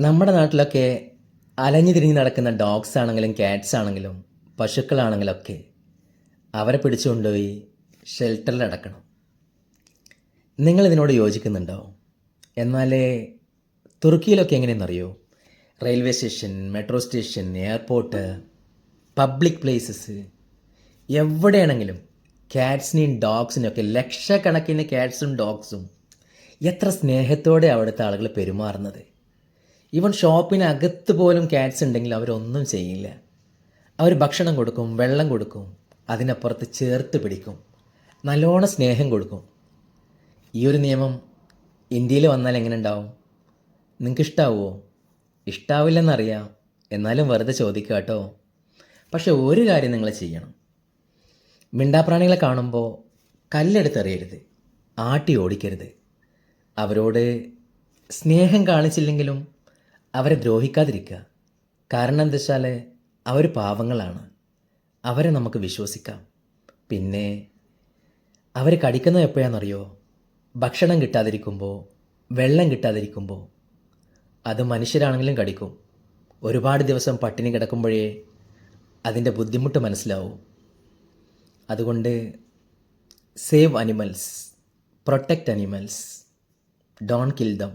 നമ്മുടെ നാട്ടിലൊക്കെ അലഞ്ഞു തിരിഞ്ഞ് നടക്കുന്ന ഡോഗ്സ് ആണെങ്കിലും ക്യാറ്റ്സ് ആണെങ്കിലും പശുക്കളാണെങ്കിലും ഒക്കെ അവരെ പിടിച്ചുകൊണ്ടുപോയി ഷെൽട്ടറിൽ അടക്കണം. നിങ്ങളിതിനോട് യോജിക്കുന്നുണ്ടോ? എന്നാൽ തുർക്കിയിലൊക്കെ എങ്ങനെയെന്നറിയോ? Railway station, metro station, airport, public places, എവിടെയാണെങ്കിലും ക്യാറ്റ്സിനെയും ഡോഗ്സിനെയൊക്കെ ലക്ഷക്കണക്കിന് ക്യാറ്റ്സും ഡോഗ്സും എത്ര സ്നേഹത്തോടെ അവിടുത്തെ ആളുകൾ പെരുമാറുന്നത്. ഈവൻ ഷോപ്പിനകത്ത് പോലും ക്യാറ്റ്സ് ഉണ്ടെങ്കിൽ അവരൊന്നും ചെയ്യില്ല. അവർ ഭക്ഷണം കൊടുക്കും, വെള്ളം കൊടുക്കും, അതിനപ്പുറത്ത് ചേർത്ത് പിടിക്കും, നല്ലോണം സ്നേഹം കൊടുക്കും. ഈ ഒരു നിയമം ഇന്ത്യയിൽ വന്നാൽ എങ്ങനെ ഉണ്ടാവും? നിങ്ങൾക്ക് ഇഷ്ടാവുമോ? ഇഷ്ടാവില്ലെന്നറിയാം, എന്നാലും വെറുതെ ചോദിക്കുക കേട്ടോ. പക്ഷെ ഒരു കാര്യം നിങ്ങൾ ചെയ്യണം. മിണ്ടാപ്രാണികളെ കാണുമ്പോൾ കല്ലെടുത്തെറിയരുത്, ആട്ടി ഓടിക്കരുത്. അവരോട് സ്നേഹം കാണിച്ചില്ലെങ്കിലും അവരെ ദ്രോഹിക്കാതിരിക്കുക. കാരണം എന്താ വെച്ചാൽ അവർ പാവങ്ങളാണ്, അവരെ നമുക്ക് വിശ്വസിക്കാം. പിന്നെ അവർ കടിക്കുന്നത് എപ്പോഴാണെന്നറിയോ? ഭക്ഷണം കിട്ടാതിരിക്കുമ്പോൾ, വെള്ളം കിട്ടാതിരിക്കുമ്പോൾ. അത് മനുഷ്യരാണെങ്കിലും കടിക്കും. ഒരുപാട് ദിവസം പട്ടിണി കിടക്കുമ്പോഴേ അതിൻ്റെ ബുദ്ധിമുട്ട് മനസ്സിലാവും. അതുകൊണ്ട് save animals, protect animals, don't kill them.